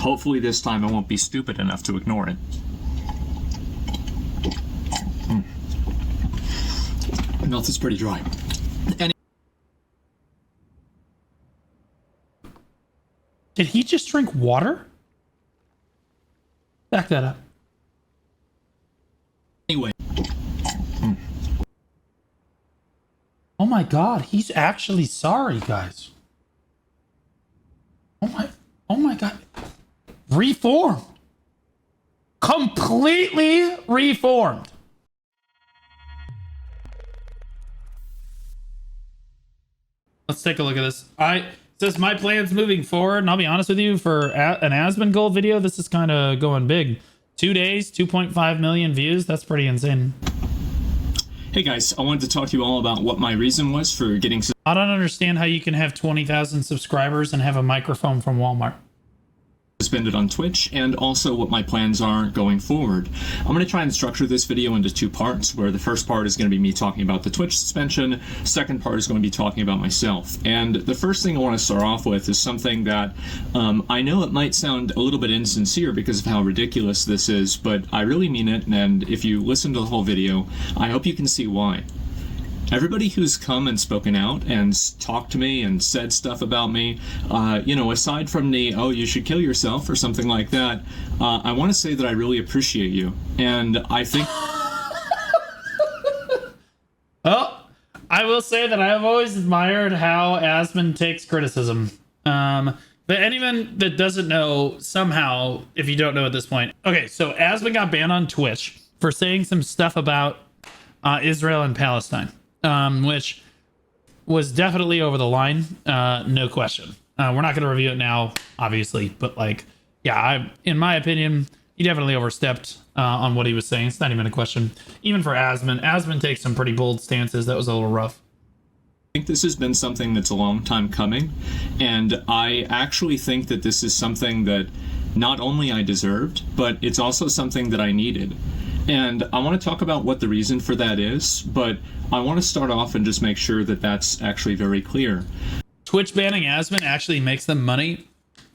Hopefully this time I won't be stupid enough to ignore it. Mouth is pretty dry. Did he just drink water? Back that up. Anyway. Oh my god, he's actually sorry, guys. Oh my god. Reformed. Completely reformed. Let's take a look at this. It says my plans moving forward, and I'll be honest with you, for an Asmongold video, this is kind of going big. 2 days, 2.5 million views. That's pretty insane. Hey guys, I wanted to talk to you all about what my reason was for getting... I don't understand how you can have 20,000 subscribers and have a microphone from Walmart. Suspended on Twitch, and also what my plans are going forward. I'm going to try and structure this video into 2 parts, where the first part is going to be me talking about the Twitch suspension, second part is going to be talking about myself. And the first thing I want to start off with is something that I know it might sound a little bit insincere because of how ridiculous this is, but I really mean it, and if you listen to the whole video, I hope you can see why. Everybody who's come and spoken out and talked to me and said stuff about me, you know, aside from the, oh, you should kill yourself or something like that, I want to say that I really appreciate you. And I think... Oh, I will say that I've always admired how Asmon takes criticism. But anyone that doesn't know, somehow, if you don't know at this point... Okay, so Asmon got banned on Twitch for saying some stuff about Israel and Palestine. Which was definitely over the line, no question. We're not going to review it now, obviously, but like, yeah, in my opinion, he definitely overstepped on what he was saying. It's not even a question. Even for Asmon, Asmon takes some pretty bold stances. That was a little rough. I think this has been something that's a long time coming, and I actually think that this is something that not only I deserved, but it's also something that I needed. And I want to talk about what the reason for that is, but I want to start off and just make sure that that's actually very clear. Twitch banning Asmon actually makes them money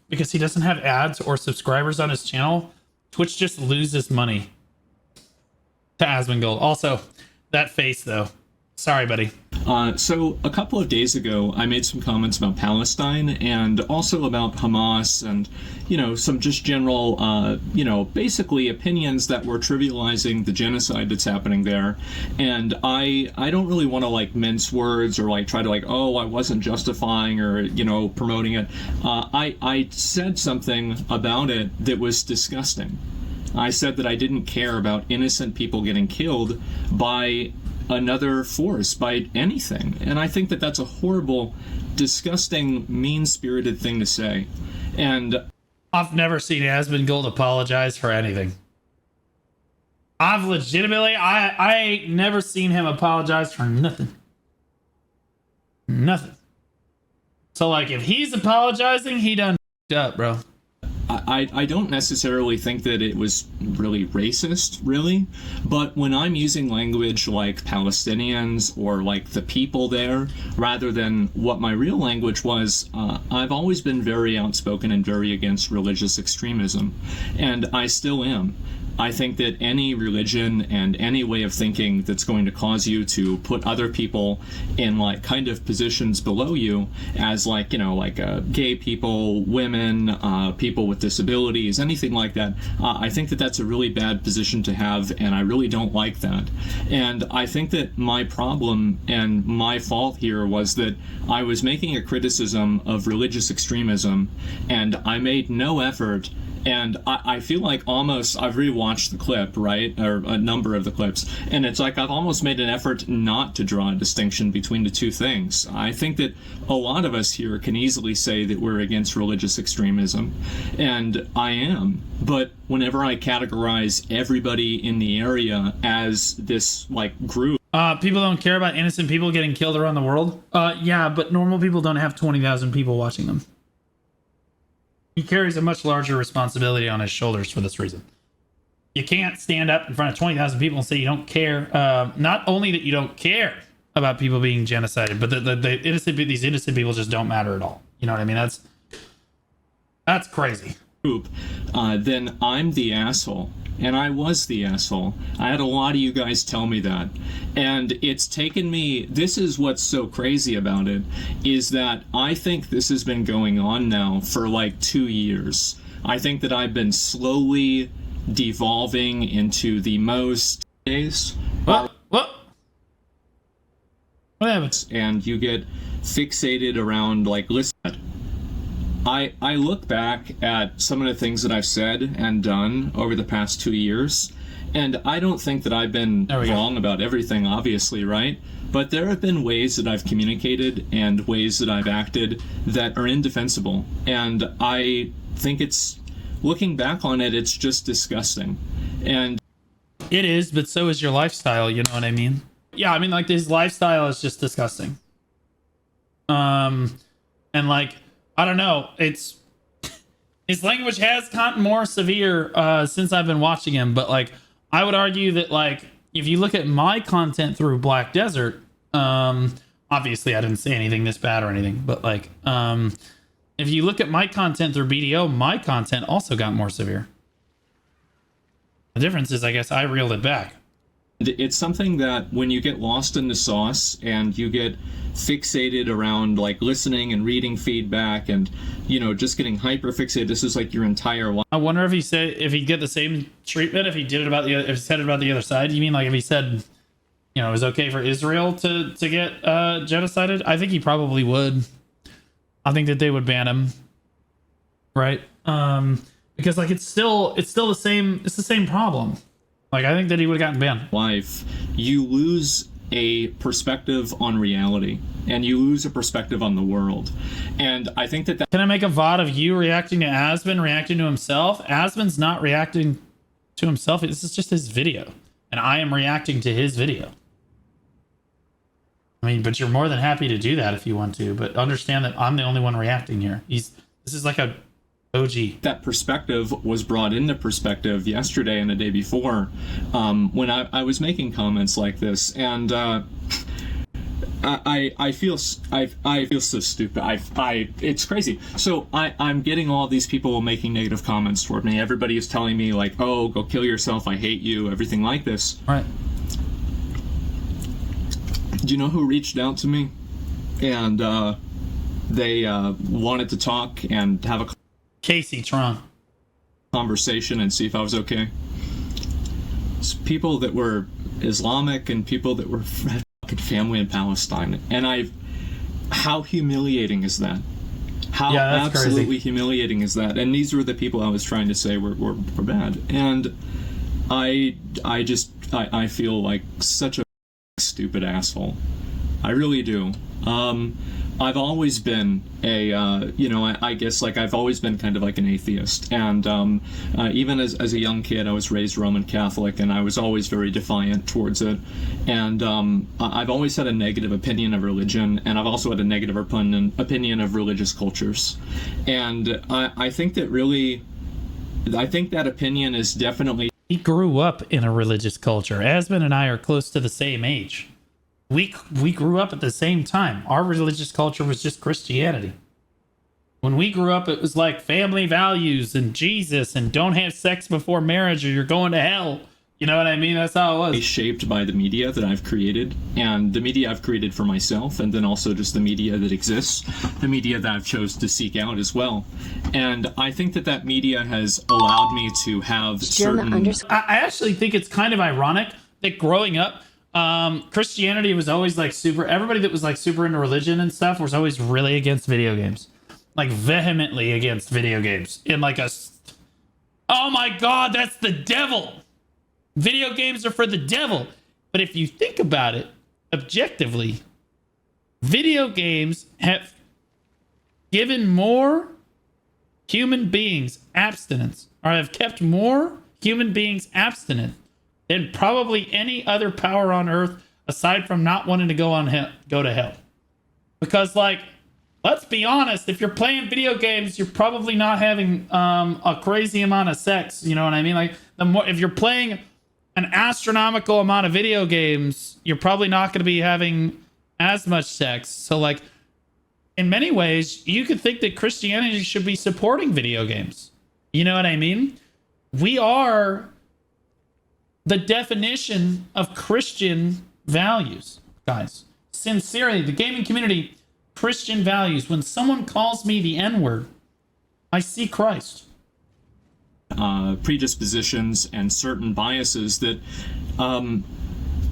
because he doesn't have ads or subscribers on his channel. Twitch just loses money to Asmongold. Also, that face though. Sorry, buddy. So a couple of days ago, I made some comments about Palestine and also about Hamas and, you know, some just general, you know, basically opinions that were trivializing the genocide that's happening there. And I don't really want to like mince words or like try to like, oh, I wasn't justifying or, you know, promoting it. I said something about it that was disgusting. I said that I didn't care about innocent people getting killed by another force, by anything. And I think that that's a horrible, disgusting, mean-spirited thing to say. And I've never seen Asmongold apologize for anything. I've legitimately, I ain't never seen him apologize for nothing. Nothing. So like, if he's apologizing, he done f***ed up, bro. I don't necessarily think that it was really racist, really, but when I'm using language like Palestinians or like the people there, rather than what my real language was, I've always been very outspoken and very against religious extremism, and I still am. I think that any religion and any way of thinking that's going to cause you to put other people in like kind of positions below you as like, you know, like gay people, women, people with disabilities, anything like that, I think that that's a really bad position to have, and I really don't like that. And I think that my problem and my fault here was that I was making a criticism of religious extremism, and I made no effort. And I feel like almost, I've rewatched the clip, right, or a number of the clips, and it's like I've almost made an effort not to draw a distinction between the two things. I think that a lot of us here can easily say that we're against religious extremism, and I am. But whenever I categorize everybody in the area as this, like, group... People don't care about innocent people getting killed around the world? Yeah, but normal people don't have 20,000 people watching them. He carries a much larger responsibility on his shoulders for this reason. You can't stand up in front of 20,000 people and say you don't care. Not only that you don't care about people being genocided, but these innocent people just don't matter at all. You know what I mean? That's crazy. group, then I'm the asshole. And I was the asshole. I had a lot of you guys tell me that. And it's taken me, this is what's so crazy about it, is that I think this has been going on now for like 2 years. I think that I've been slowly devolving into the most days. What happened? And you get fixated around like, listen, I look back at some of the things that I've said and done over the past 2 years, and I don't think that I've been wrong about everything, obviously, right? But there have been ways that I've communicated and ways that I've acted that are indefensible. And I think it's, looking back on it, it's just disgusting. And it is, but so is your lifestyle, you know what I mean? Yeah, I mean, like, his lifestyle is just disgusting. And like, I don't know. It's his language has gotten more severe since I've been watching him. But like, I would argue that like, if you look at my content through Black Desert, obviously I didn't say anything this bad or anything. But like, if you look at my content through BDO, my content also got more severe. The difference is, I guess, I reeled it back. It's something that when you get lost in the sauce and you get fixated around like listening and reading feedback and, you know, just getting hyper fixated, this is like your entire life. I wonder if he said, if he'd get the same treatment if he did it about the, if he said it about the other side. You mean like if he said, you know, it was okay for Israel to get genocided? I think he probably would. I think that they would ban him, right? Because like it's still the same problem. Like, I think that he would have gotten banned. Life, you lose a perspective on reality, and you lose a perspective on the world. And I think that Can I make a VOD of you reacting to Asmon, reacting to himself? Asmon's not reacting to himself. This is just his video. And I am reacting to his video. I mean, but you're more than happy to do that if you want to. But understand that I'm the only one reacting here. This is like a OG. That perspective was brought into perspective yesterday and the day before when I was making comments like this, and I feel so stupid. It's crazy. So I'm getting all these people making negative comments toward me. Everybody is telling me like, oh, go kill yourself, I hate you, everything like this. Right. Do you know who reached out to me? And they wanted to talk and have a Casey Tron conversation and see if I was okay. It's people that were Islamic and people that were fucking family in Palestine. And how humiliating is that? How absolutely crazy. Humiliating is that? And these were the people I was trying to say were bad. And I feel like such a stupid asshole. I really do. I've always been I guess like I've always been kind of like an atheist, and even as a young kid I was raised Roman Catholic, and I was always very defiant towards it, and I've always had a negative opinion of religion, and I've also had a negative opinion of religious cultures, and I think that opinion is definitely... He grew up in a religious culture. Asmon and I are close to the same age. We grew up at the same time. Our religious culture was just Christianity. When we grew up, it was like family values and Jesus and don't have sex before marriage or you're going to hell. You know what I mean? That's how it was. Shaped by the media that I've created, and the media I've created for myself, and then also just the media that exists, the media that I've chose to seek out as well. And I think that media has allowed me to have certain... I actually think it's kind of ironic that growing up, Christianity was always like everybody that was like super into religion and stuff was always really against video games. Like vehemently against video games. In like oh my God, that's the devil. Video games are for the devil. But if you think about it objectively, video games have given more human beings abstinence, or have kept more human beings abstinent than probably any other power on earth, aside from not wanting to go to hell. Because like, let's be honest, if you're playing video games, you're probably not having a crazy amount of sex. You know what I mean? Like if you're playing an astronomical amount of video games, you're probably not going to be having as much sex. So like, in many ways, you could think that Christianity should be supporting video games. You know what I mean? We are the definition of Christian values, guys. Sincerely, the gaming community, Christian values. When someone calls me the N-word, I see Christ. Predispositions and certain biases that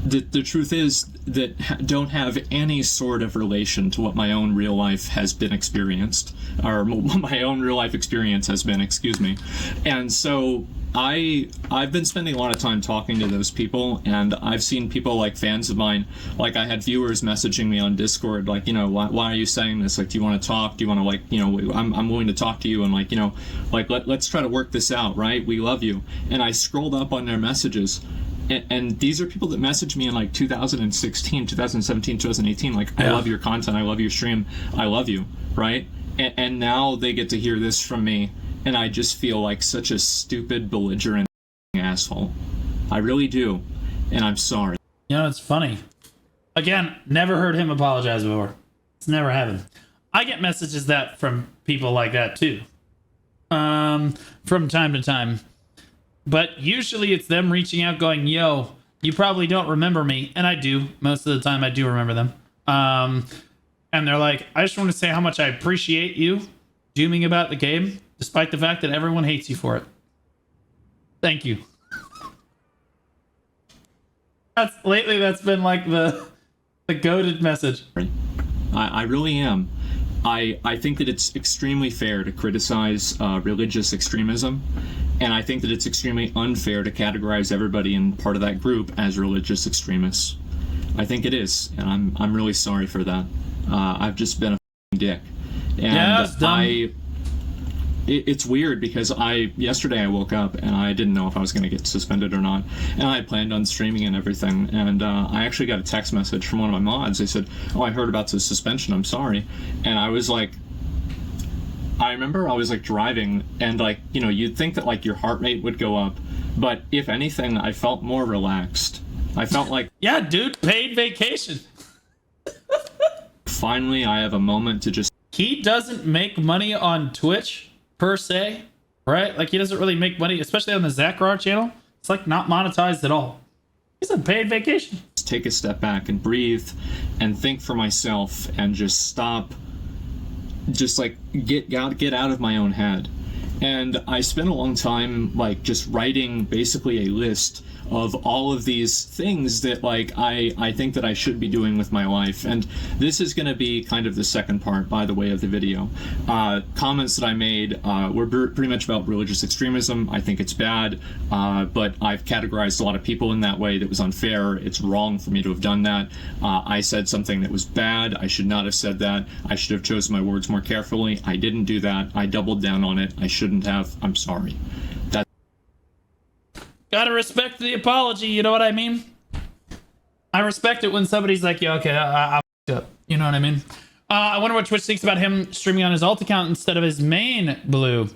the truth is that don't have any sort of relation to what my own real life has been experienced, or my own real life experience has been, excuse me. And so I've been spending a lot of time talking to those people, and I've seen people like fans of mine, like I had viewers messaging me on Discord, like, you know, why are you saying this? Like, do you want to talk? Do you want to, like, you know, I'm willing to talk to you, and like, you know, like let's try to work this out, right? We love you. And I scrolled up on their messages, and these are people that messaged me in like 2016, 2017, 2018, like, I love your content, I love your stream, I love you, right? And now they get to hear this from me, and I just feel like such a stupid, belligerent asshole. I really do, and I'm sorry. You know, it's funny. Again, never heard him apologize before. It's never happened. I get messages that from people like that too, from time to time. But usually it's them reaching out going, yo, you probably don't remember me. And I do. Most of the time I do remember them. And they're like, I just want to say how much I appreciate you dooming about the game, despite the fact that everyone hates you for it. Thank you. Lately that's been like the goated message. I really am. I think that it's extremely fair to criticize religious extremism, and I think that it's extremely unfair to categorize everybody in part of that group as religious extremists. I think it is, and I'm really sorry for that. I've just been a dick, and yeah, it's dumb. It's weird because yesterday I woke up and I didn't know if I was going to get suspended or not, and I had planned on streaming and everything, and I actually got a text message from one of my mods. They said, oh, I heard about the suspension, I'm sorry. And I was like, I remember I was like driving, and like, you know, you'd think that like your heart rate would go up, but if anything, I felt more relaxed. I felt like, yeah, dude, paid vacation. Finally I have a moment to just... He doesn't make money on Twitch per se, right? Like, he doesn't really make money, especially on the Zachar channel. It's like not monetized at all. He's on paid vacation. Take a step back and breathe and think for myself and just stop, just like get out of my own head. And I spent a long time like just writing basically a list of all of these things that like I think that I should be doing with my life. And this is going to be kind of the second part, by the way, of the video. Comments that I made were pretty much about religious extremism. I think it's bad, but I've categorized a lot of people in that way that was unfair. It's wrong for me to have done that. I said something that was bad. I should not have said that. I should have chosen my words more carefully. I didn't do that. I doubled down on it. I shouldn't have. I'm sorry. Gotta respect the apology, you know what I mean? I respect it when somebody's like, yeah, okay, I f***ed up. You know what I mean? I wonder what Twitch thinks about him streaming on his alt account instead of his main blue.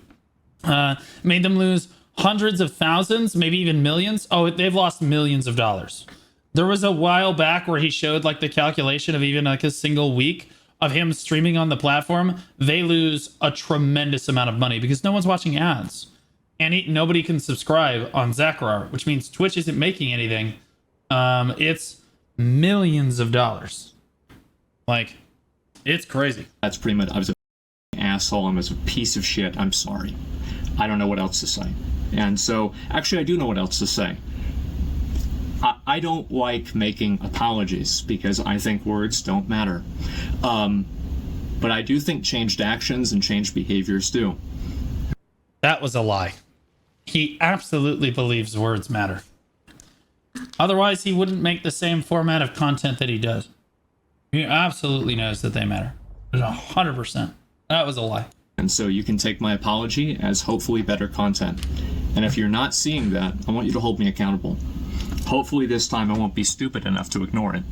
Made them lose hundreds of thousands, maybe even millions. Oh, they've lost millions of dollars. There was a while back where he showed like the calculation of even like a single week of him streaming on the platform. They lose a tremendous amount of money because no one's watching ads. And nobody can subscribe on Zachar, which means Twitch isn't making anything. It's millions of dollars. Like, it's crazy. That's pretty much, I was an asshole. I was a piece of shit. I'm sorry. I don't know what else to say. And so, actually, I do know what else to say. I don't like making apologies because I think words don't matter. But I do think changed actions and changed behaviors do. That was a lie. He absolutely believes words matter. Otherwise, he wouldn't make the same format of content that he does. He absolutely knows that they matter. 100%. That was a lie. And so you can take my apology as hopefully better content. And if you're not seeing that, I want you to hold me accountable. Hopefully this time I won't be stupid enough to ignore it.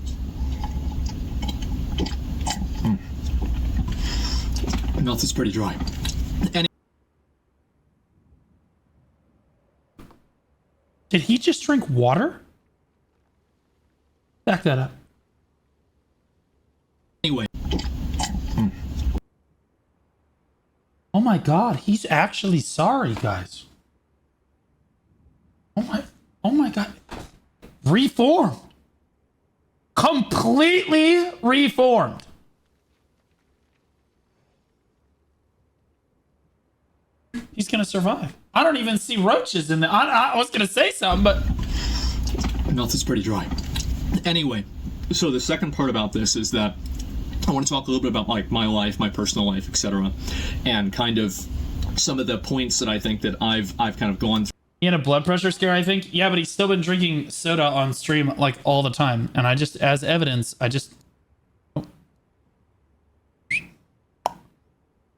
My mouth is pretty dry. Did he just drink water? Back that up. Anyway. Oh my god, he's actually sorry, guys. Oh my god. Reformed. Completely reformed. He's gonna survive. I don't even see roaches in there. I was gonna say something, but mouth is pretty dry. Anyway, so the second part about this is that I want to talk a little bit about like my life, my personal life, etc., and kind of some of the points that I think that I've kind of gone through. he had a blood pressure scare, I think. Yeah, but he's still been drinking soda on stream like all the time, and I just, as evidence, I just.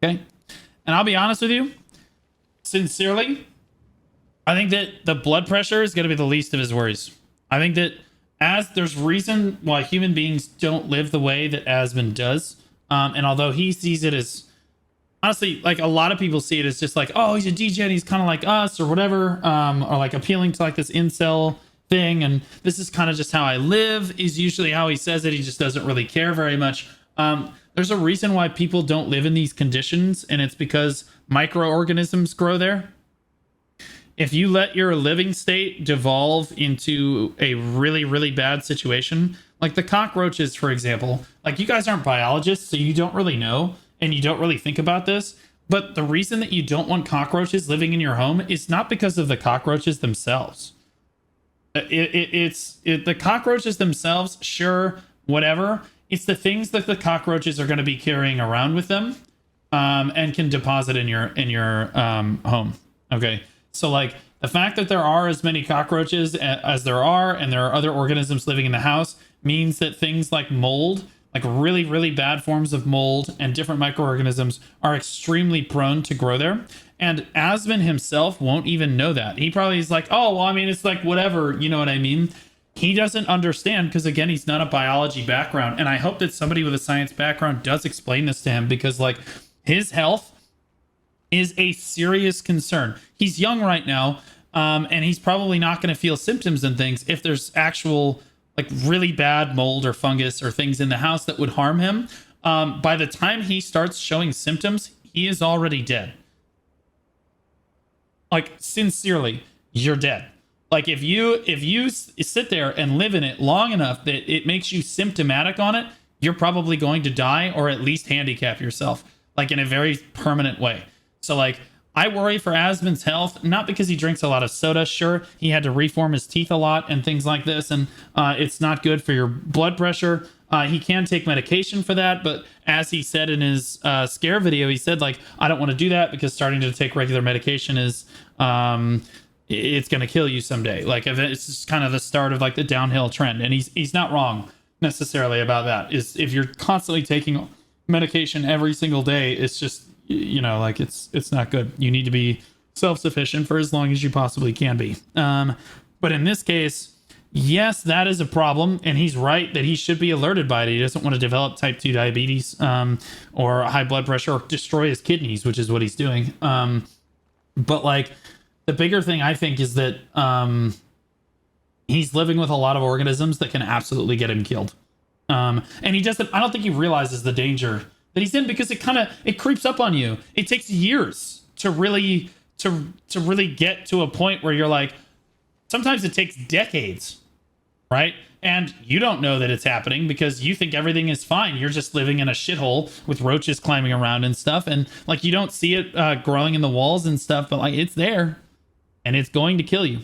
Okay, and I'll be honest with you, sincerely, I think that the blood pressure is going to be the least of his worries. I think that as there's reason why human beings don't live the way that Asmon does, and although he sees it as, honestly, like a lot of people see it as just like, oh, he's a DJ and he's kind of like us or whatever, or like appealing to like this incel thing, and this is kind of just how I live is usually how he says it. He just doesn't really care very much. There's a reason why people don't live in these conditions, and it's because microorganisms grow there. If you let your living state devolve into a really, really bad situation, like the cockroaches, for example, like you guys aren't biologists, so you don't really know, and you don't really think about this. But the reason that you don't want cockroaches living in your home is not because of the cockroaches themselves. The cockroaches themselves, sure, whatever. It's the things that the cockroaches are going to be carrying around with them, and can deposit in your home. Okay. So like the fact that there are as many cockroaches as there are, and there are other organisms living in the house, means that things like mold, like really, really bad forms of mold and different microorganisms, are extremely prone to grow there. And Asmon himself won't even know that. He probably is like, oh, well, I mean, it's like whatever, you know what I mean? He doesn't understand because, again, he's not a biology background. And I hope that somebody with a science background does explain this to him, because like his health is a serious concern. He's young right now, and he's probably not going to feel symptoms and things if there's actual like really bad mold or fungus or things in the house that would harm him. By the time he starts showing symptoms, he is already dead. Like, sincerely, you're dead. Like if you sit there and live in it long enough that it makes you symptomatic on it, you're probably going to die or at least handicap yourself, like in a very permanent way. So like, I worry for Asmon's health, not because he drinks a lot of soda. Sure, he had to reform his teeth a lot and things like this, and it's not good for your blood pressure. He can take medication for that, but as he said in his scare video, he said like, I don't want to do that because starting to take regular medication is it's going to kill you someday. Like it's just kind of the start of like the downhill trend, and he's not wrong necessarily about that. Is if you're constantly taking medication every single day, it's just, you know, like it's not good. You need to be self-sufficient for as long as you possibly can be. But in this case, yes, that is a problem, and he's right that he should be alerted by it. He doesn't want to develop type 2 diabetes or high blood pressure or destroy his kidneys, which is what he's doing. But like the bigger thing I think is that he's living with a lot of organisms that can absolutely get him killed. And he doesn't, I don't think he realizes the danger that he's in, because it creeps up on you. It takes years to really get to a point where you're like, sometimes it takes decades, right? And you don't know that it's happening because you think everything is fine. You're just living in a shithole with roaches climbing around and stuff. And like, you don't see it growing in the walls and stuff, but like it's there and it's going to kill you.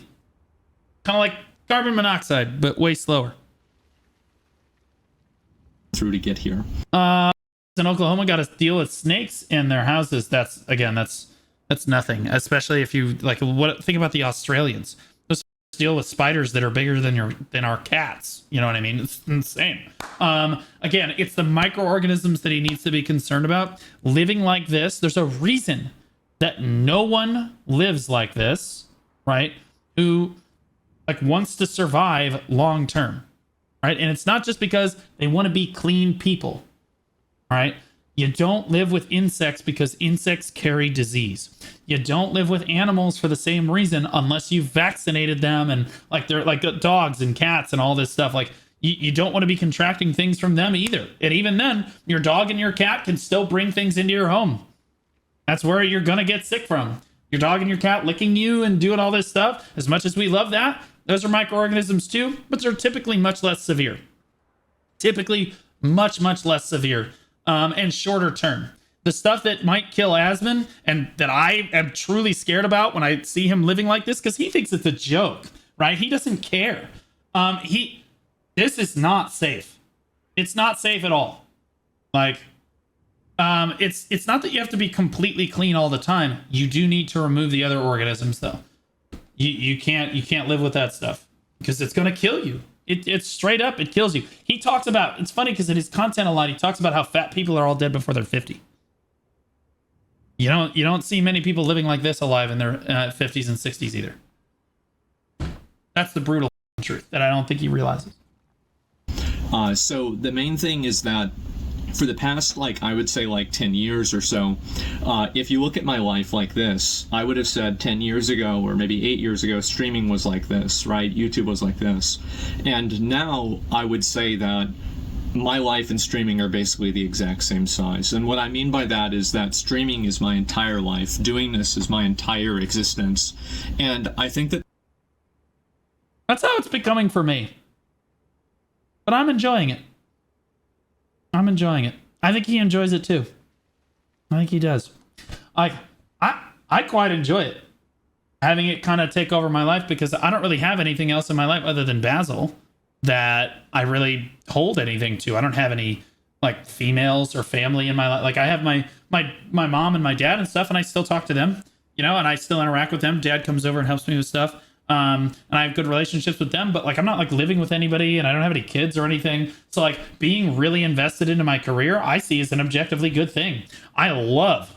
Kind of like carbon monoxide, but way slower. Through to get here. In Oklahoma got to deal with snakes in their houses. That's nothing, especially if you like think about the Australians. Those deal with spiders that are bigger than our cats. You know what I mean? It's insane. Again, it's the microorganisms that he needs to be concerned about. Living like this, there's a reason that no one lives like this, right? Who like wants to survive long term, right? And it's not just because they want to be clean people. All right. You don't live with insects because insects carry disease. You don't live with animals for the same reason unless you've vaccinated them, and like they're like dogs and cats and all this stuff. Like you don't want to be contracting things from them either. And even then, your dog and your cat can still bring things into your home. That's where you're gonna get sick from. Your dog and your cat licking you and doing all this stuff. As much as we love that, those are microorganisms too, but they're typically much less severe. Typically much less severe, and shorter term. The stuff that might kill Asmon and that I am truly scared about when I see him living like this, because he thinks it's a joke, right? He doesn't care. This is not safe. It's not safe at all. Like, it's not that you have to be completely clean all the time. You do need to remove the other organisms though. You can't live with that stuff because it's gonna kill you. It's straight up, it kills you. He talks about, it's funny because in his content a lot, he talks about how fat people are all dead before they're 50. You don't see many people living like this alive in their 50s and 60s either. That's the brutal truth that I don't think he realizes. So the main thing is that for the past, like, I would say like 10 years or so, if you look at my life like this, I would have said 10 years ago or maybe 8 years ago, streaming was like this, right? YouTube was like this. And now I would say that my life and streaming are basically the exact same size. And what I mean by that is that streaming is my entire life. Doing this is my entire existence. And I think that that's how it's becoming for me. But I'm enjoying it. I'm enjoying it. I think he enjoys it too. I think he does. I quite enjoy it. Having it kind of take over my life because I don't really have anything else in my life other than Basil that I really hold anything to. I don't have any like females or family in my life. Like I have my mom and my dad and stuff, and I still talk to them, you know, and I still interact with them. Dad comes over and helps me with stuff. And I have good relationships with them, but like I'm not like living with anybody and I don't have any kids or anything. So like being really invested into my career, I see as an objectively good thing. I love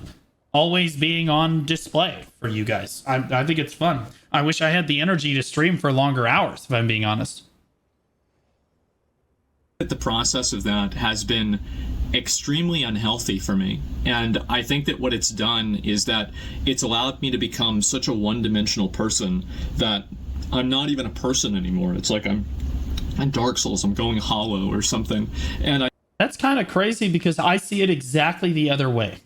always being on display for you guys. I think it's fun. I wish I had the energy to stream for longer hours, if I'm being honest. the process of that has been extremely unhealthy for me. And I think that what it's done is that it's allowed me to become such a one-dimensional person that I'm not even a person anymore. It's like I'm in Dark Souls, I'm going hollow or something. And that's kind of crazy because I see it exactly the other way.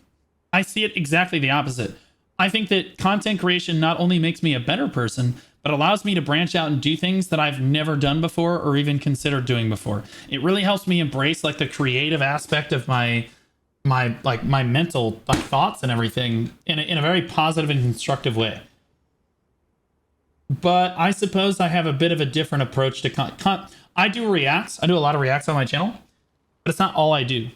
I see it exactly the opposite. I think that content creation not only makes me a better person, but allows me to branch out and do things that I've never done before or even considered doing before. It really helps me embrace like the creative aspect of my mental thoughts and everything in a very positive and constructive way. But I suppose I have a bit of a different approach to I do reacts. I do a lot of reacts on my channel, but it's not all I do.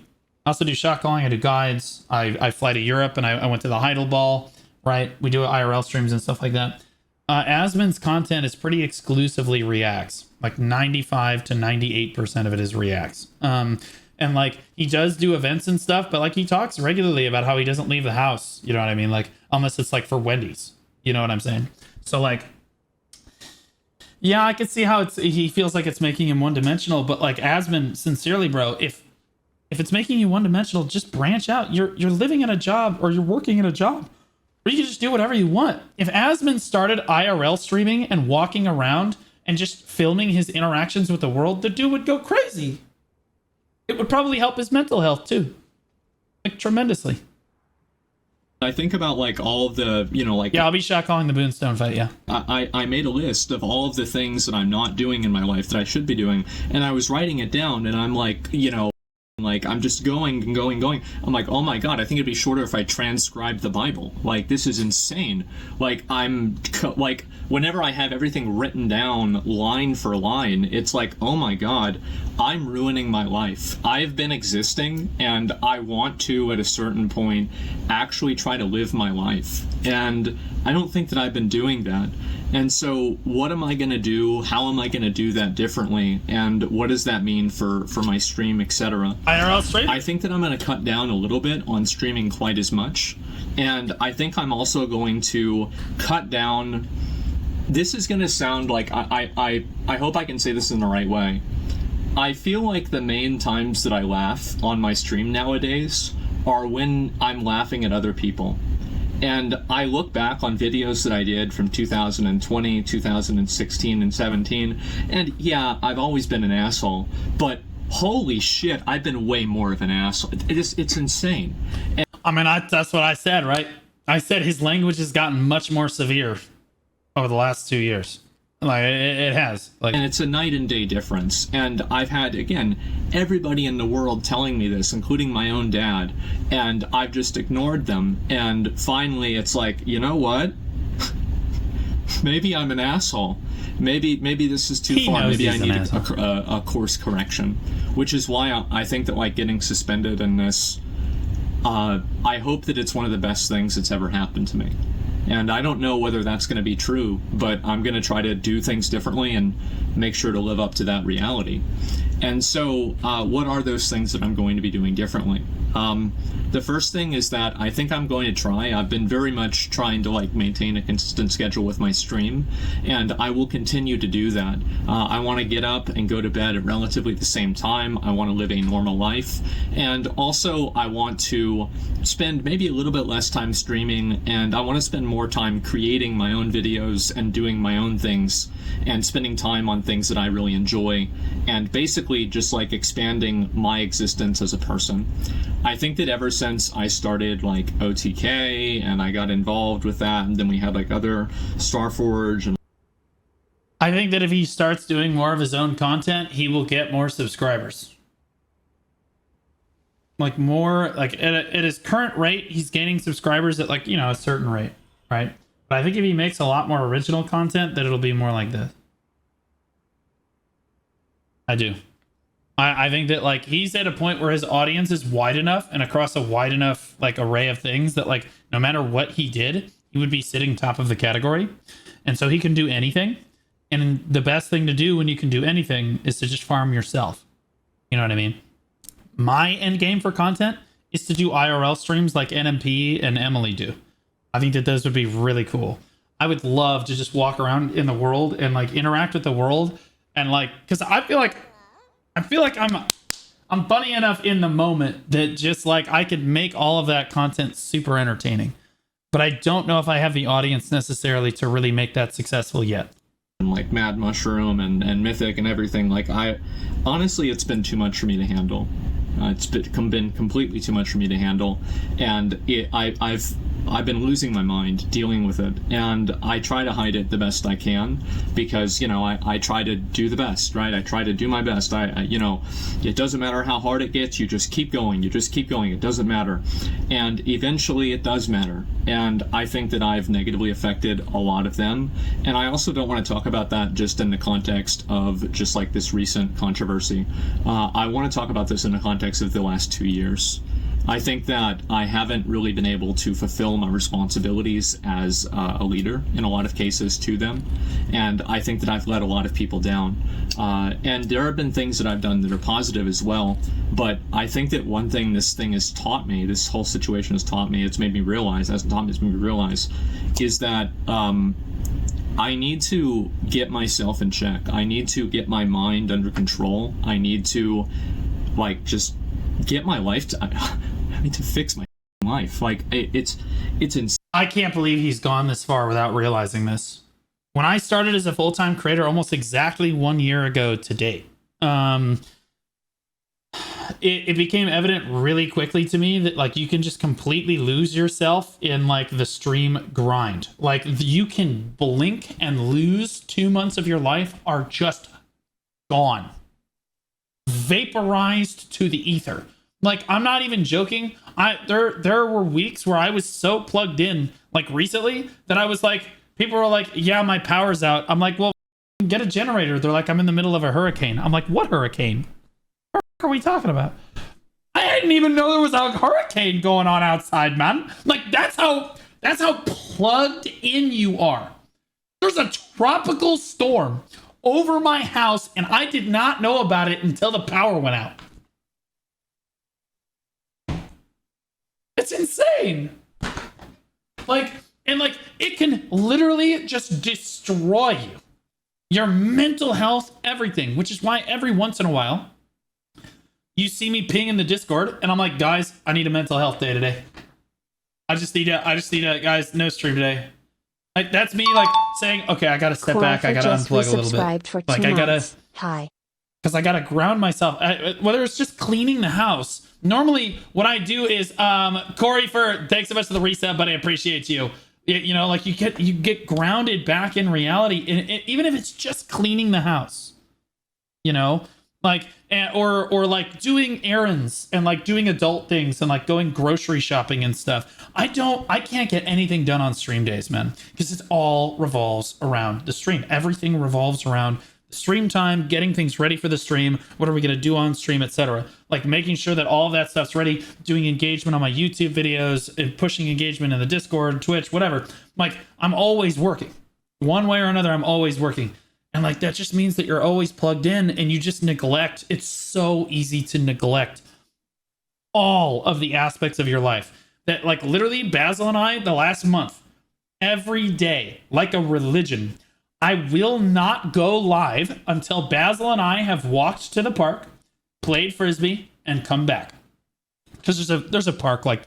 I also do shot calling. I do guides. I fly to Europe and I went to the Heidel Ball, right? We do IRL streams and stuff like that. Asmon's content is pretty exclusively reacts. Like 95 to 98% of it is reacts. And like he does do events and stuff, but like he talks regularly about how he doesn't leave the house. You know what I mean? Like unless it's like for Wendy's. You know what I'm saying? So like, yeah, I could see how he feels like it's making him one-dimensional, but like Asmon, sincerely, bro, if it's making you one-dimensional, just branch out. You're living in a job or you're working in a job. Or you can just do whatever you want. If Asmon started IRL streaming and walking around and just filming his interactions with the world, the dude would go crazy. It would probably help his mental health too. Like tremendously. I think about like all of the, you know, like... Yeah, I'll be shot calling the Boonstone fight, yeah. I made a list of all of the things that I'm not doing in my life that I should be doing, and I was writing it down, and I'm like, you know, like I'm just going and going. I'm like, oh my god, I think it'd be shorter if I transcribed the Bible. Like, this is insane. Like, like whenever I have everything written down line for line, it's like, oh my god, I'm ruining my life. I've been existing and I want to at a certain point actually try to live my life, and I don't think that I've been doing that. And so what am I going to do? How am I going to do that differently? And what does that mean for my stream, etc.? IRL stream? I think that I'm going to cut down a little bit on streaming quite as much. And I think I'm also going to cut down... This is going to sound like... I hope I can say this in the right way. I feel like the main times that I laugh on my stream nowadays are when I'm laughing at other people. And I look back on videos that I did from 2020, 2016, and 17, and yeah, I've always been an asshole, but holy shit, I've been way more of an asshole. It's insane. And I mean, that's what I said, right? I said his language has gotten much more severe over the last 2 years. Like it has. Like, and it's a night and day difference. And I've had, again, everybody in the world telling me this, including my own dad, and I've just ignored them. And finally, it's like, you know what? Maybe I'm an asshole. Maybe this is too far. Maybe I need a course correction, which is why I think that like getting suspended in this, I hope that it's one of the best things that's ever happened to me. And I don't know whether that's going to be true, but I'm going to try to do things differently and make sure to live up to that reality. And so what are those things that I'm going to be doing differently? The first thing is that I think I'm going to try. I've been very much trying to like maintain a consistent schedule with my stream, and I will continue to do that. I want to get up and go to bed at relatively the same time. I want to live a normal life, and also I want to spend maybe a little bit less time streaming, and I want to spend more time creating my own videos and doing my own things and spending time on things that I really enjoy, and basically just like expanding my existence as a person. I think that ever since I started like OTK and I got involved with that, and then we had like other Starforge, and I think that if he starts doing more of his own content, he will get more subscribers. Like more, like at his current rate, he's gaining subscribers at like, you know, a certain rate, right? But I think if he makes a lot more original content, that it'll be more like this. I do. I think that like he's at a point where his audience is wide enough and across a wide enough like array of things that like no matter what he did, he would be sitting top of the category. And so he can do anything. And the best thing to do when you can do anything is to just farm yourself. You know what I mean? My end game for content is to do IRL streams like NMP and Emily do. I think that those would be really cool. I would love to just walk around in the world and like interact with the world and like, because I feel like I'm funny enough in the moment that just like I could make all of that content super entertaining. But I don't know if I have the audience necessarily to really make that successful yet. Like Mad Mushroom and Mythic and everything, like honestly it's been too much for me to handle. It's been completely too much for me to handle, and I've been losing my mind dealing with it, and I try to hide it the best I can because, you know, I try to do the best, right? I try to do my best. I you know, it doesn't matter how hard it gets, you just keep going, it doesn't matter, and eventually it does matter. And I think that I've negatively affected a lot of them, and I also don't want to talk about that just in the context of just like this recent controversy. I want to talk about this in the context of the last 2 years. I think that I haven't really been able to fulfill my responsibilities as a leader in a lot of cases to them, and I think that I've let a lot of people down. And there have been things that I've done that are positive as well, but I think that one thing this thing has taught me, this whole situation has taught me, it's made me realize, is that I need to get myself in check. I need to get my mind under control. I need to like just get my life I need to fix my life. Like it's insane. I can't believe he's gone this far without realizing this. When I started as a full-time creator almost exactly 1 year ago to date, it became evident really quickly to me that like you can just completely lose yourself in like the stream grind. Like you can blink and lose 2 months of your life are just gone. Vaporized to the ether. Like I'm not even joking. There were weeks where I was so plugged in like recently that I was like, people were like, yeah, my power's out. I'm like, well, get a generator. They're like, I'm in the middle of a hurricane. I'm like, what hurricane? What are we talking about? I didn't even know there was a hurricane going on outside, man. Like that's how plugged in you are. There's a tropical storm over my house and I did not know about it until the power went out. It's insane. Like, and like it can literally just destroy you. Your mental health, everything, which is why every once in a while you see me ping in the Discord and I'm like, guys, I need a mental health day today. I just need a guys, no stream today. Like that's me like saying, okay, I gotta step back, I gotta unplug a little bit. For like 2 I gotta months. Hi. because I gotta ground myself. Whether it's just cleaning the house. Normally, what I do is, Corey, thanks so much for the reset, buddy. I appreciate you. You know, like you get grounded back in reality, even if it's just cleaning the house. You know, like or like doing errands and like doing adult things and like going grocery shopping and stuff. I can't get anything done on stream days, man, because it all revolves around the stream. Everything revolves around stream time, getting things ready for the stream, what are we going to do on stream, etc. Like making sure that all of that stuff's ready, doing engagement on my YouTube videos and pushing engagement in the Discord, Twitch, whatever. Like I'm always working. One way or another, I'm always working. And like that just means that you're always plugged in and you just neglect. It's so easy to neglect all of the aspects of your life. That like literally Basil and I, the last month, every day, like a religion, I will not go live until Basil and I have walked to the park, played Frisbee, and come back. Because there's a park like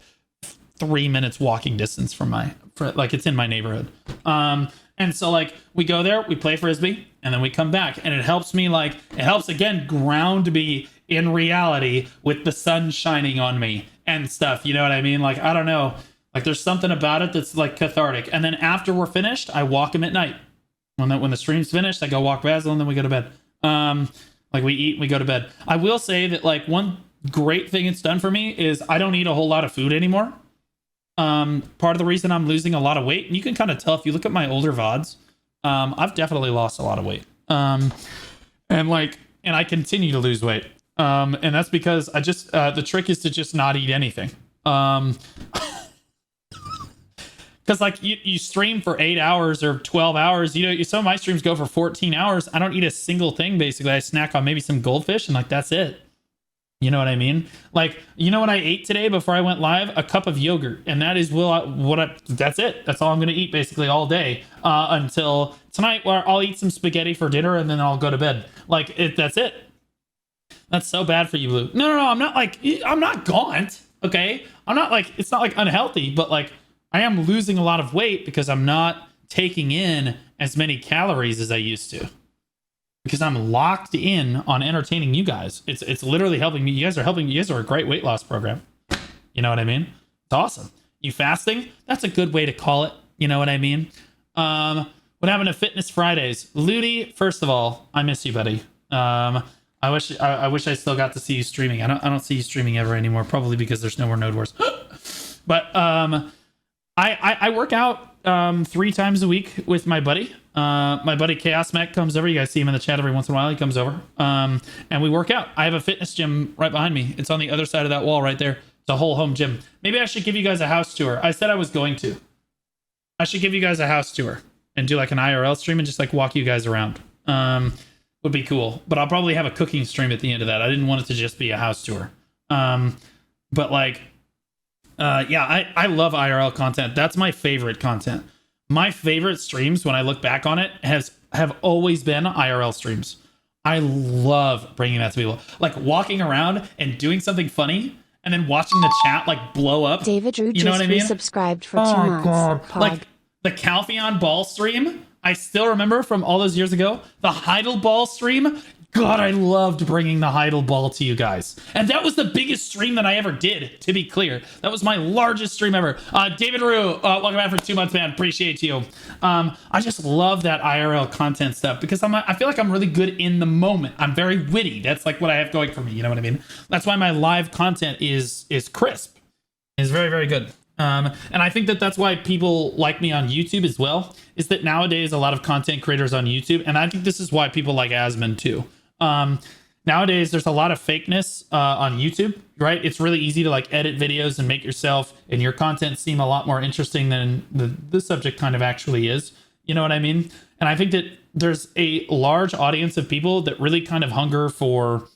3 minutes walking distance from like it's in my neighborhood. And so like we go there, we play Frisbee, and then we come back. And it helps me again ground me in reality with the sun shining on me and stuff. You know what I mean? Like, I don't know. Like there's something about it that's like cathartic. And then after we're finished, I walk him at night. When the stream's finished, I go walk Basil and then we go to bed. Like we eat, we go to bed. I will say that like one great thing it's done for me is I don't eat a whole lot of food anymore. Part of the reason I'm losing a lot of weight, and you can kind of tell if you look at my older VODs, I've definitely lost a lot of weight. And I continue to lose weight. And that's because I just, the trick is to just not eat anything. Because like you stream for 8 hours or 12 hours, you know, some of my streams go for 14 hours. I don't eat a single thing. Basically, I snack on maybe some goldfish and like that's it. You know what I mean? Like, you know what I ate today before I went live? A cup of yogurt, and that is that's it. That's all I'm gonna eat basically all day until tonight, where I'll eat some spaghetti for dinner and then I'll go to bed. Like that's it. That's so bad for you, Blue. No. I'm not gaunt. Okay, I'm not like, it's not like unhealthy, but like I am losing a lot of weight because I'm not taking in as many calories as I used to. Because I'm locked in on entertaining you guys. It's literally helping me. You guys are a great weight loss program. You know what I mean? It's awesome. You fasting? That's a good way to call it. You know what I mean? What happened to Fitness Fridays? Ludi, first of all, I miss you, buddy. I wish I still got to see you streaming. I don't see you streaming ever anymore, probably because there's no more Node Wars. But I work out 3 times a week with my buddy. My buddy Chaos Mac comes over. You guys see him in the chat every once in a while. He comes over. And we work out. I have a fitness gym right behind me. It's on the other side of that wall right there. It's a whole home gym. Maybe I should give you guys a house tour. I said I was going to. I should give you guys a house tour and do like an IRL stream and just like walk you guys around. Would be cool. But I'll probably have a cooking stream at the end of that. I didn't want it to just be a house tour. But like, yeah, I love IRL content. That's my favorite content. My favorite streams, when I look back on it, have always been IRL streams. I love bringing that to people. Like walking around and doing something funny and then watching the chat like blow up. David Drew you know just what I mean? Resubscribed for 2 months. God. Pod. Like the Calpheon Ball stream, I still remember from all those years ago. The Heidel Ball stream. God, I loved bringing the Heidel Ball to you guys. And that was the biggest stream that I ever did, to be clear. That was my largest stream ever. David Rue, welcome back for 2 months, man. Appreciate you. I just love that IRL content stuff because I feel like I'm really good in the moment. I'm very witty. That's like what I have going for me. You know what I mean? That's why my live content is crisp. It's very, very good. And I think that's why people like me on YouTube as well, is that nowadays a lot of content creators on YouTube, and I think this is why people like Asmon too. Nowadays there's a lot of fakeness on YouTube, right? It's really easy to like edit videos and make yourself and your content seem a lot more interesting than the subject kind of actually is. You know what I mean? And I think that there's a large audience of people that really kind of hunger for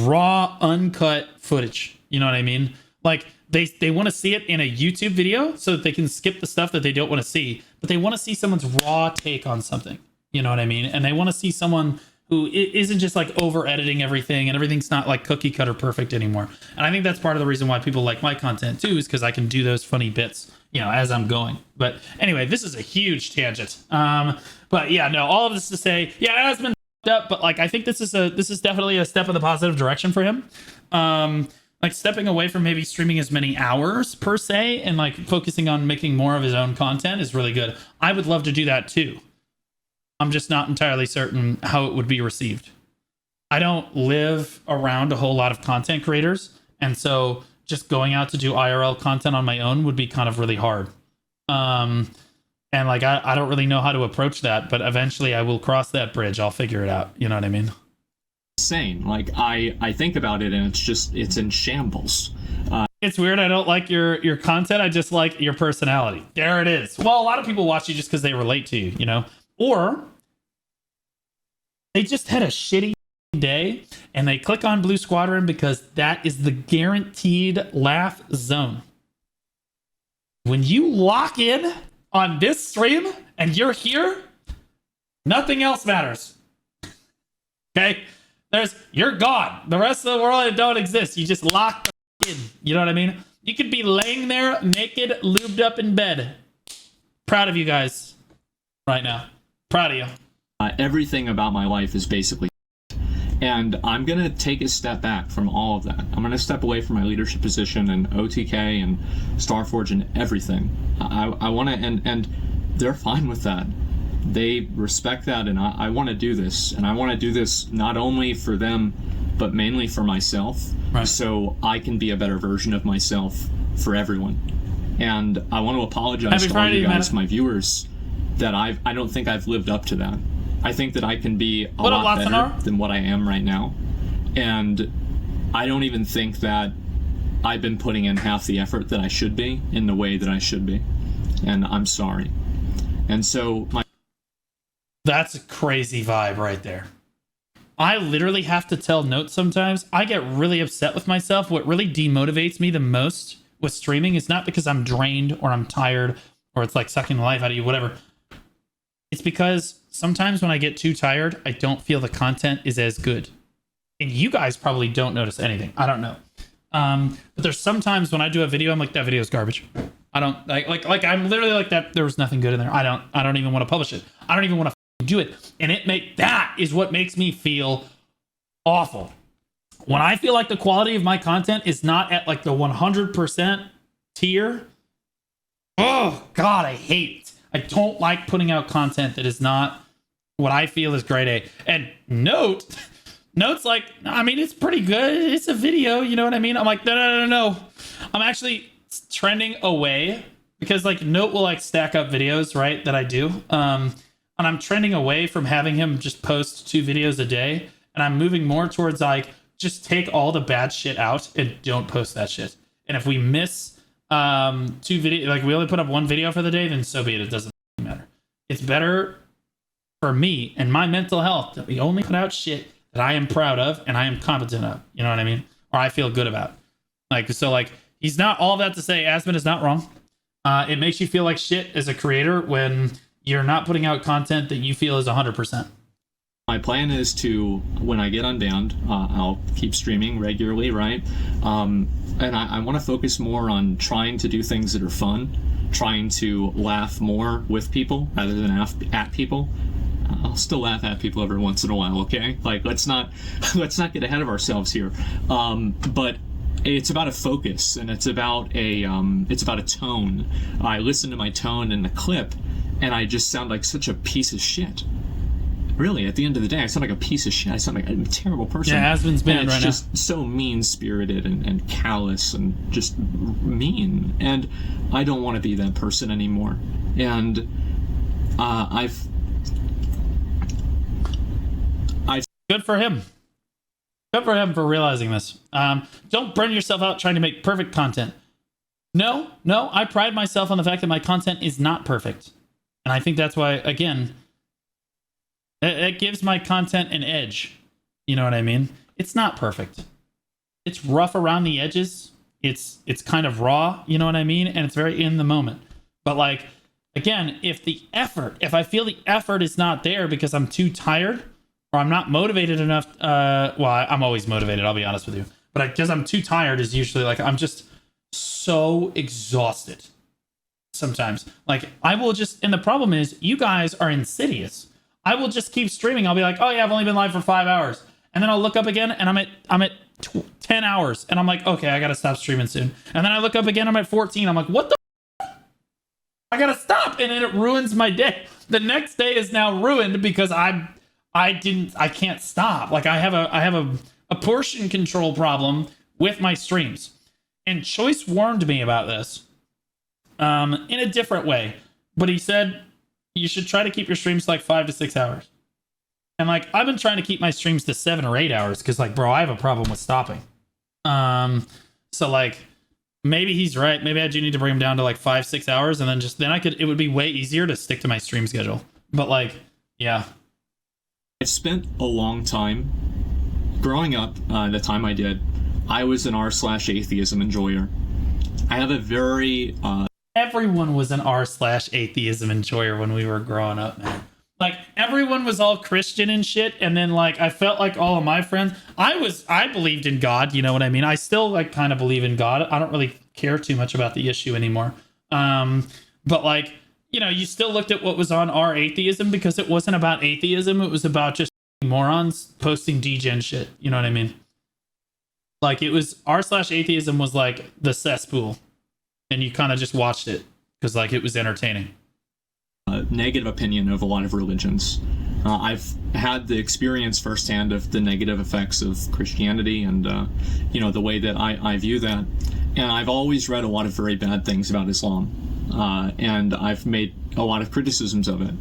raw, uncut footage. You know what I mean? Like they want to see it in a YouTube video so that they can skip the stuff that they don't want to see, but they want to see someone's raw take on something. You know what I mean? And they want to see someone who isn't just like over editing everything and everything's not like cookie cutter perfect anymore. And I think that's part of the reason why people like my content too, is because I can do those funny bits, you know, as I'm going. But anyway, this is a huge tangent. But yeah, no, all of this to say, yeah, Asmon up, but like I think this is definitely a step in the positive direction for him. Like stepping away from maybe streaming as many hours per se and like focusing on making more of his own content is really good. I would love to do that too. I'm just not entirely certain how it would be received. I don't live around a whole lot of content creators, and so just going out to do IRL content on my own would be kind of really hard. And like I don't really know how to approach that, but eventually I will cross that bridge. I'll figure it out. You know what I mean? Insane. Like I think about it and it's in shambles. It's weird. I don't like your content. I just like your personality. There it is. Well, a lot of people watch you just because they relate to you, you know, or they just had a shitty day and they click on Blue Squadron because that is the guaranteed laugh zone. When you lock in on this stream and you're here, nothing else matters. Okay? You're gone. The rest of the world don't exist. You just lock in. You know what I mean? You could be laying there naked, lubed up in bed. Proud of you guys right now. Proud of you. Everything about my life is basically, and I'm going to take a step back from all of that. I'm going to step away from my leadership position and OTK and Starforge and everything. I want to, and they're fine with that. They respect that, and I want to do this, and I want to do this not only for them, but mainly for myself, right, so I can be a better version of myself for everyone. And I want to apologize to all you guys, my viewers, that I don't think I've lived up to that. I think that I can be a lot better than what I am right now, and I don't even think that I've been putting in half the effort that I should be in the way that I should be, and I'm sorry. And so that's a crazy vibe right there. I literally have to tell Note sometimes. I get really upset with myself. What really demotivates me the most with streaming is not because I'm drained or I'm tired or it's like sucking the life out of you, whatever. It's because sometimes when I get too tired, I don't feel the content is as good. And you guys probably don't notice anything. I don't know. But there's sometimes when I do a video, I'm like, that video is garbage. I don't like I'm literally like that. There was nothing good in there. I don't even want to publish it. I don't even want to do it. And that is what makes me feel awful. When I feel like the quality of my content is not at like the 100% tier. Oh God, I hate it. I don't like putting out content that is not what I feel is grade A. And Note's like, I mean, it's pretty good. It's a video, you know what I mean? I'm like, no. I'm actually trending away because like Note will like stack up videos, right, that I do. And I'm trending away from having him just post 2 videos a day. And I'm moving more towards like, just take all the bad shit out and don't post that shit. And if we miss 2 videos, like we only put up 1 video for the day, then so be it. It doesn't matter. It's better for me and my mental health that we only put out shit that I am proud of and I am competent of. You know what I mean? Or I feel good about. Like, so like, he's not all that to say Asmon is not wrong. It makes you feel like shit as a creator when you're not putting out content that you feel is 100%. My plan is to, when I get unbanned, I'll keep streaming regularly, right? And I want to focus more on trying to do things that are fun, trying to laugh more with people rather than at people. I'll still laugh at people every once in a while, okay? Like, let's not get ahead of ourselves here. But it's about a focus, and it's about a tone. I listen to my tone in the clip, and I just sound like such a piece of shit. Really, at the end of the day, I sound like a piece of shit. I sound like a terrible person. Yeah, Asmon's banned right now. It's just so mean-spirited and callous and just mean. And I don't want to be that person anymore. And I've Good for him. Good for him for realizing this. Don't burn yourself out trying to make perfect content. No, I pride myself on the fact that my content is not perfect. And I think that's why, again, it gives my content an edge. You know what I mean? It's not perfect. It's rough around the edges. It's kind of raw, you know what I mean? And it's very in the moment. But like, again, if I feel the effort is not there because I'm too tired or I'm not motivated enough, well, I'm always motivated, I'll be honest with you. But because I'm too tired is usually like, I'm just so exhausted sometimes. Like, I will just, and the problem is, you guys are insidious. I will just keep streaming. I'll be like, oh yeah, I've only been live for 5 hours. And then I'll look up again and I'm at 10 hours. And I'm like, okay, I got to stop streaming soon. And then I look up again, I'm at 14. I'm like, what the? I got to stop. And then it ruins my day. The next day is now ruined because I can't stop. Like I have a portion control problem with my streams. And Choice warned me about this in a different way. But he said, you should try to keep your streams like 5 to 6 hours. And like, I've been trying to keep my streams to 7 or 8 hours because like, bro, I have a problem with stopping. So like, maybe he's right. Maybe I do need to bring him down to like 5, 6 hours, and then it would be way easier to stick to my stream schedule. But like, yeah. I've spent a long time growing up. The time I did, I was an r/atheism enjoyer. I have a very everyone was an r/atheism enjoyer when we were growing up, man. Like everyone was all Christian and shit, and then like I felt like all of my friends, I believed in God, you know what I mean? I still like kind of believe in God. I don't really care too much about the issue anymore. But like, you know, you still looked at what was on our atheism because it wasn't about atheism, it was about just morons posting degen shit, you know what I mean? Like it was r/atheism was like the cesspool, and you kind of just watched it because like it was entertaining. Negative opinion of a lot of religions. I've had the experience firsthand of the negative effects of Christianity and, you know, the way that I view that. And I've always read a lot of very bad things about Islam. And I've made a lot of criticisms of it.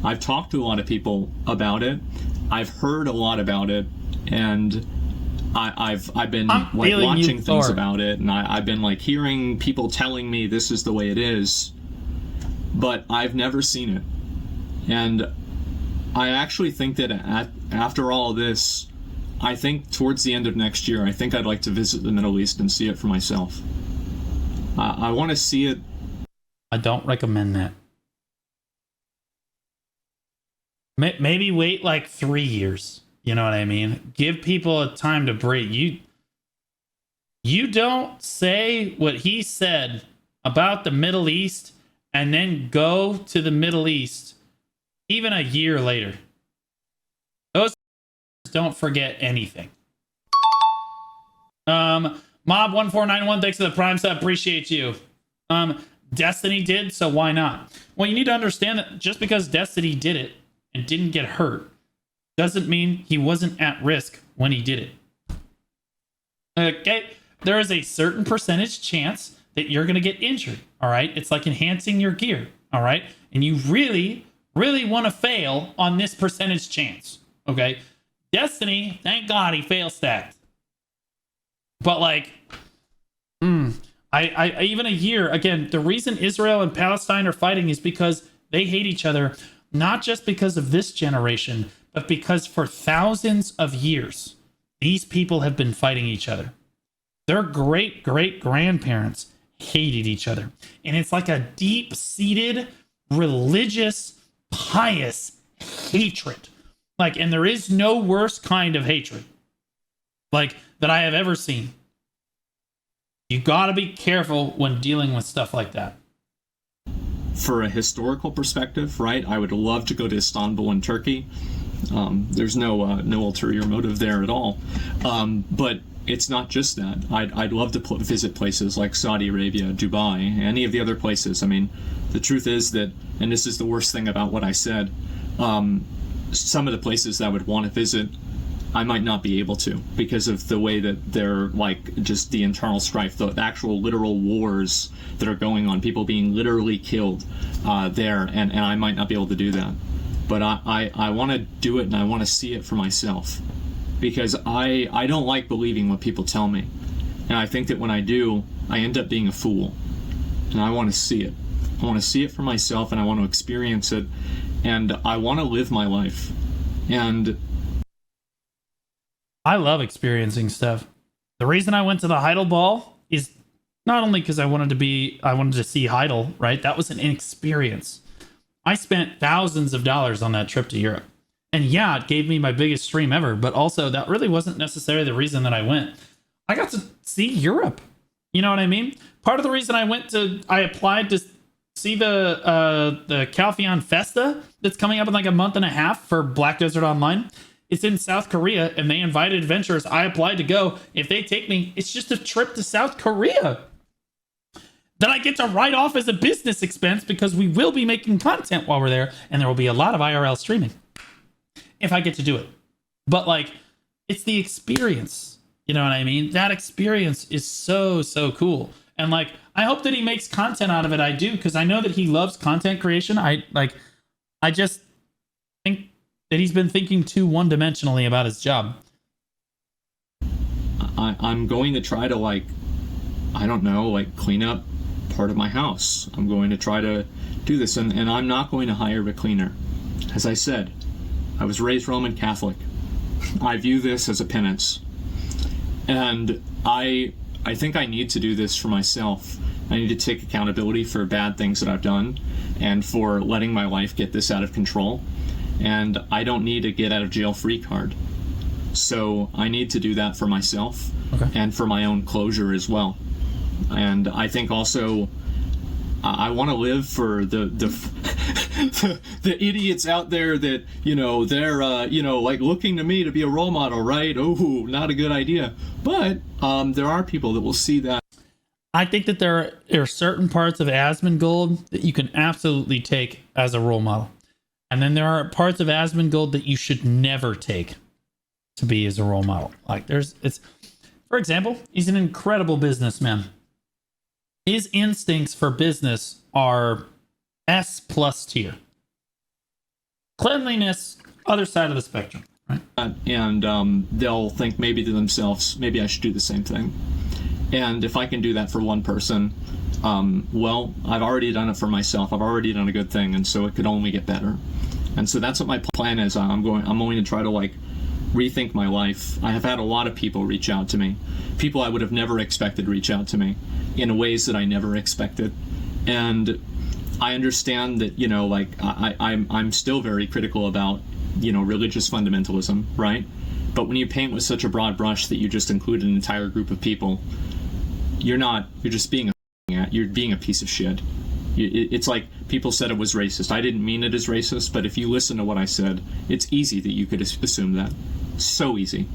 I've talked to a lot of people about it. I've heard a lot about it. And I've been like watching things about it. And I've been like hearing people telling me this is the way it is. But I've never seen it. And I actually think that after all this, I think towards the end of next year, I think I'd like to visit the Middle East and see it for myself. I want to see it. I don't recommend that. Maybe wait like 3 years. You know what I mean? Give people a time to breathe. You don't say what he said about the Middle East and then go to the Middle East even a year later. Those don't forget anything. Mob1491, thanks for the prime sub. Appreciate you. Destiny did, so why not? Well, you need to understand that just because Destiny did it and didn't get hurt doesn't mean he wasn't at risk when he did it. Okay? There is a certain percentage chance that you're going to get injured, all right? It's like enhancing your gear, all right? And you really, really want to fail on this percentage chance, okay? Destiny, thank God he fail stacked. But like, I even a year, again, the reason Israel and Palestine are fighting is because they hate each other, not just because of this generation, but because for thousands of years, these people have been fighting each other. Their great-great-grandparents hated each other. And it's like a deep-seated, religious, pious hatred. Like, and there is no worse kind of hatred, like, that I have ever seen. You gotta be careful when dealing with stuff like that. For a historical perspective, right, I would love to go to Istanbul in Turkey. There's no ulterior motive there at all. But it's not just that. I'd love to visit places like Saudi Arabia, Dubai, any of the other places. I mean, the truth is that, and this is the worst thing about what I said, some of the places that I would want to visit, I might not be able to because of the way that they're like just the internal strife, the actual literal wars that are going on, people being literally killed there, and I might not be able to do that. But I want to do it and I want to see it for myself. Because I don't like believing what people tell me. And I think that when I do, I end up being a fool. And I want to see it. I want to see it for myself and I want to experience it. And I want to live my life. And I love experiencing stuff. The reason I went to the Heidel Ball is not only because I wanted to see Heidel, right? That was an experience. I spent thousands of dollars on that trip to Europe. And yeah, it gave me my biggest stream ever, but also that really wasn't necessarily the reason that I went. I got to see Europe. You know what I mean? Part of the reason I applied to see the Calpheon Festa that's coming up in like a month and a half for Black Desert Online? It's in South Korea, and they invited adventurers. I applied to go. If they take me, it's just a trip to South Korea that I get to write off as a business expense because we will be making content while we're there, and there will be a lot of IRL streaming if I get to do it. But like, it's the experience. You know what I mean? That experience is so, so cool. And like, I hope that he makes content out of it. I do, because I know that he loves content creation. I just think that he's been thinking too one-dimensionally about his job. I'm going to try to, like, I don't know, like, clean up part of my house. I'm going to try to do this, and I'm not going to hire a cleaner. As I said, I was raised Roman Catholic. I view this as a penance. And I think I need to do this for myself. I need to take accountability for bad things that I've done and for letting my life get this out of control. And I don't need a get out of jail free card. So I need to do that for myself and for my own closure as well. And I think also I want to live for the idiots out there that, you know, they're like looking to me to be a role model, right? Oh, not a good idea. But there are people that will see that. I think that there are certain parts of Asmongold that you can absolutely take as a role model. And then there are parts of Asmongold that you should never take to be as a role model. Like for example, he's an incredible businessman. His instincts for business are S+ tier. Cleanliness, other side of the spectrum, right? And they'll think maybe to themselves, maybe I should do the same thing. And if I can do that for one person, well, I've already done it for myself. I've already done a good thing, and so it could only get better. And so that's what my plan is. I'm going to try to like rethink my life. I have had a lot of people reach out to me, people I would have never expected reach out to me in ways that I never expected. And I understand that, you know, like I'm still very critical about, you know, religious fundamentalism, right? But when you paint with such a broad brush that you just include an entire group of people, you're just being you're being a piece of shit. It's like people said it was racist. I didn't mean it as racist, but if you listen to what I said, it's easy that you could assume that. So easy.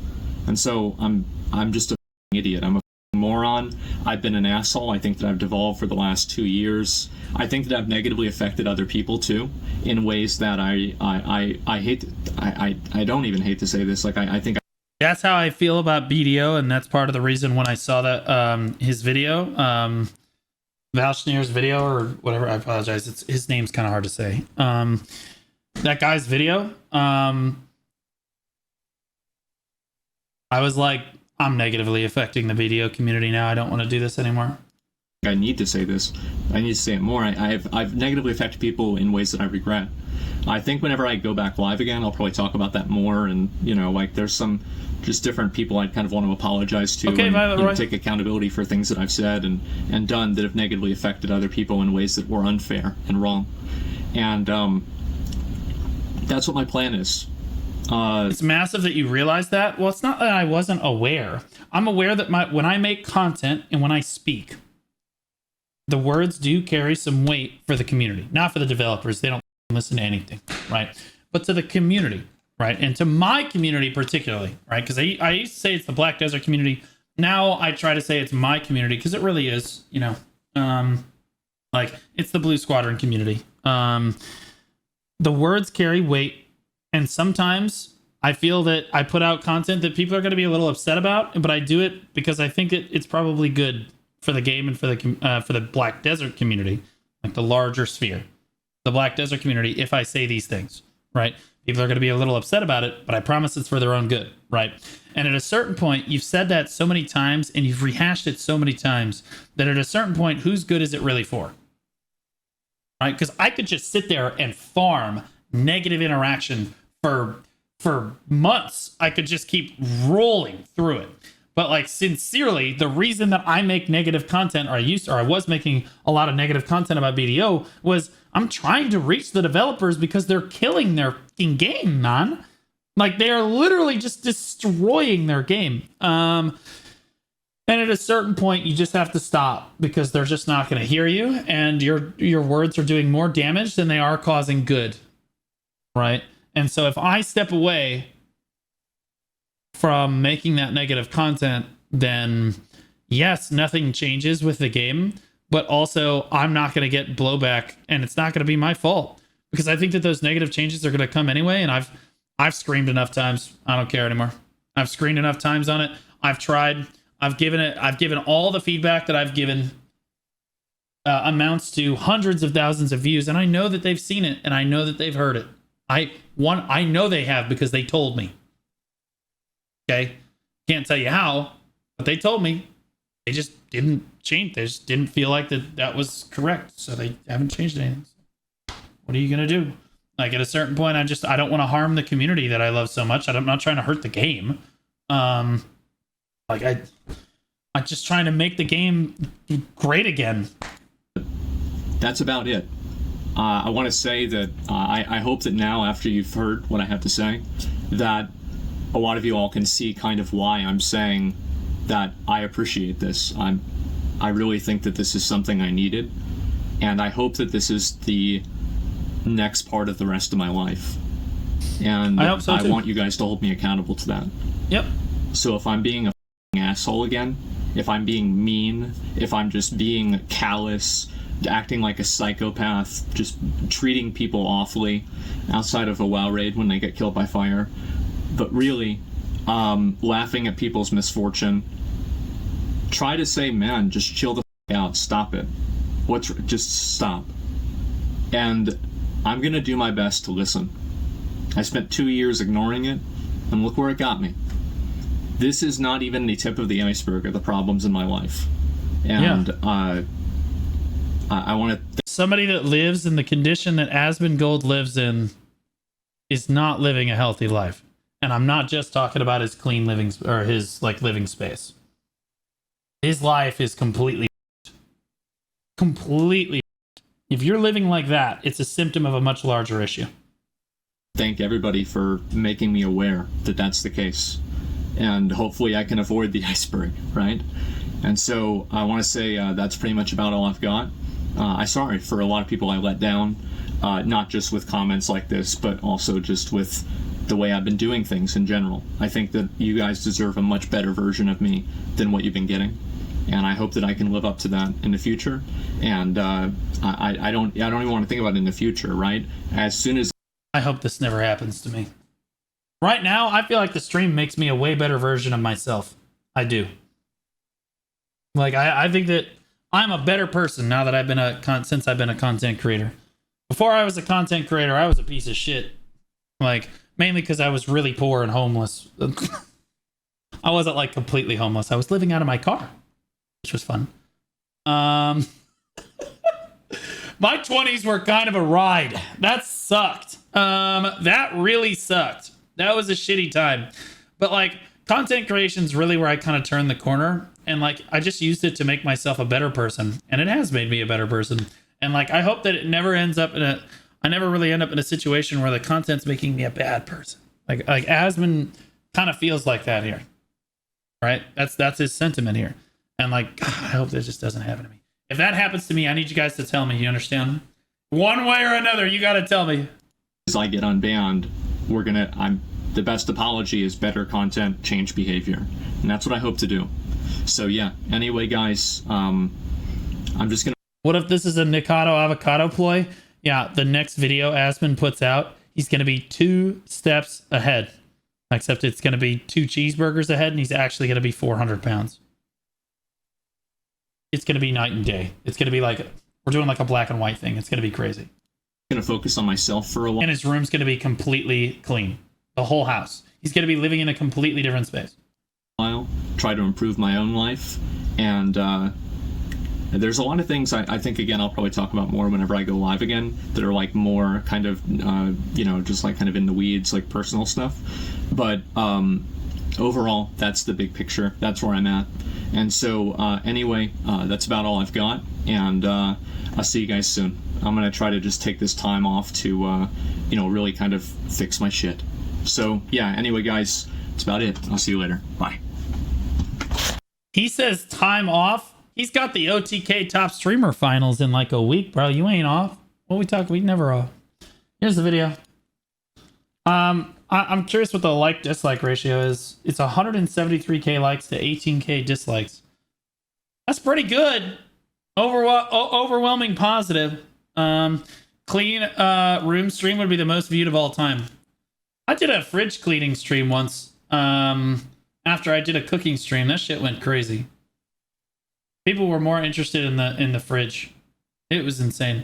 And so I'm just an idiot. I'm a moron. I've been an asshole. I think that I've devolved for the last 2 years. I think that I've negatively affected other people too, in ways that I hate. I don't even hate to say this. Like I think. That's how I feel about BDO, and that's part of the reason when I saw that his video, Valschneer's video or whatever. I apologize. His name's kind of hard to say. That guy's video. I was like, I'm negatively affecting the BDO community now. I don't want to do this anymore. I need to say this. I need to say it more. I've negatively affected people in ways that I regret. I think whenever I go back live again, I'll probably talk about that more. And, you know, like there's some just different people I'd kind of want to apologize to and, Violet you know, Roy. take accountability for things that I've said and done that have negatively affected other people in ways that were unfair and wrong. And that's what my plan is. It's massive that you realize that. Well, it's not that I wasn't aware. I'm aware that when I make content and when I speak, the words do carry some weight for the community, not for the developers. They don't listen to anything, right? But to the community, right? And to my community particularly, right? Because I used to say it's the Black Desert community. Now I try to say it's my community because it really is, you know, like it's the Blue Squadron community. The words carry weight. And sometimes I feel that I put out content that people are going to be a little upset about, but I do it because I think it's probably good for the game and for the Black Desert community, like the larger sphere, the Black Desert community. If I say these things, right, people are going to be a little upset about it, but I promise it's for their own good, right? And at a certain point, you've said that so many times and you've rehashed it so many times that at a certain point, whose good is it really for? Right? Because I could just sit there and farm negative interaction for months. I could just keep rolling through it. But like sincerely, the reason that I make negative content, or I was making a lot of negative content about BDO, was I'm trying to reach the developers because they're killing their fucking game, man. Like they are literally just destroying their game. And at a certain point, you just have to stop because they're just not going to hear you, and your words are doing more damage than they are causing good, right? And so if I step away from making that negative content, then yes, nothing changes with the game, but also I'm not going to get blowback, and it's not going to be my fault because I think that those negative changes are going to come anyway. And I've screamed enough times. I don't care anymore. I've screamed enough times on it. I've tried. I've given all the feedback that I've given amounts to hundreds of thousands of views, and I know that they've seen it, and I know that they've heard it. I know they have because they told me. Okay, can't tell you how, but they told me. They just didn't change. They just didn't feel like that was correct, so they haven't changed anything. What are you gonna do? Like at a certain point, I don't want to harm the community that I love so much. I'm not trying to hurt the game. Like I'm just trying to make the game great again. That's about it. I want to say that I hope that now, after you've heard what I have to say, that a lot of you all can see kind of why I'm saying that I appreciate this. I really think that this is something I needed, and I hope that this is the next part of the rest of my life. And I hope so too. I want you guys to hold me accountable to that. Yep. So if I'm being a asshole again, if I'm being mean, if I'm just being callous, acting like a psychopath, just treating people awfully outside of a WoW raid when they get killed by fire, but really laughing at people's misfortune, try to say, man, just chill the out, stop it. Just stop. And I'm gonna do my best to listen. I spent 2 years ignoring it, and look where it got me. This is not even the tip of the iceberg of the problems in my life. And I want to... Somebody that lives in the condition that Asmongold lives in is not living a healthy life. And I'm not just talking about his clean living, or his living space. His life is completely... If you're living like that, it's a symptom of a much larger issue. Thank everybody for making me aware that that's the case. And hopefully I can avoid the iceberg, right? And so I want to say that's pretty much about all I've got. I'm sorry for a lot of people I let down, not just with comments like this, but also just with the way I've been doing things in general. I think that you guys deserve a much better version of me than what you've been getting. And I hope that I can live up to that in the future. And I don't even want to think about it in the future, right? As soon as... I hope this never happens to me. Right now, I feel like the stream makes me a way better version of myself. I do. Like, I think that I'm a better person now that I've been since I've been a content creator. Before I was a content creator, I was a piece of shit. Like, mainly because I was really poor and homeless. I wasn't, like, completely homeless. I was living out of my car, which was fun. My 20s were kind of a ride. That sucked. That really sucked. That was a shitty time. But like content creation is really where I kind of turned the corner, and like I just used it to make myself a better person, and it has made me a better person. And like I hope that it never ends up I never really end up in a situation where the content's making me a bad person. Like Asmon kind of feels like that here. Right? That's his sentiment here. And like God, I hope that just doesn't happen to me. If that happens to me, I need you guys to tell me, you understand? One way or another, you got to tell me. As I get unbanned, the best apology is better content, change behavior. And that's what I hope to do. So yeah, anyway, guys, I'm just going to... What if this is a Nikado avocado ploy? Yeah, the next video Asmon puts out, he's going to be 2 steps ahead. Except it's going to be 2 cheeseburgers ahead, and he's actually going to be 400 pounds. It's going to be night and day. It's going to be like, we're doing like a black and white thing. It's going to be crazy. Going to focus on myself for a while. And his room's going to be completely clean. The whole house. He's going to be living in a completely different space. Try to improve my own life. And there's a lot of things I think, again, I'll probably talk about more whenever I go live again, that are like more kind of, just like kind of in the weeds, like personal stuff. But overall, that's the big picture. That's where I'm at. And so anyway, that's about all I've got. And I'll see you guys soon. I'm going to try to just take this time off to, really kind of fix my shit. So, yeah, anyway, guys, that's about it. I'll see you later. Bye. He says time off. He's got the OTK top streamer finals in like a week, bro. You ain't off. What we talk? We never off. Here's the video. I'm curious what the like dislike ratio is. It's 173k likes to 18k dislikes. That's pretty good. Overwhelming positive. Clean room stream would be the most viewed of all time. I did a fridge cleaning stream once. After I did a cooking stream, that shit went crazy. People were more interested in the fridge. It was insane.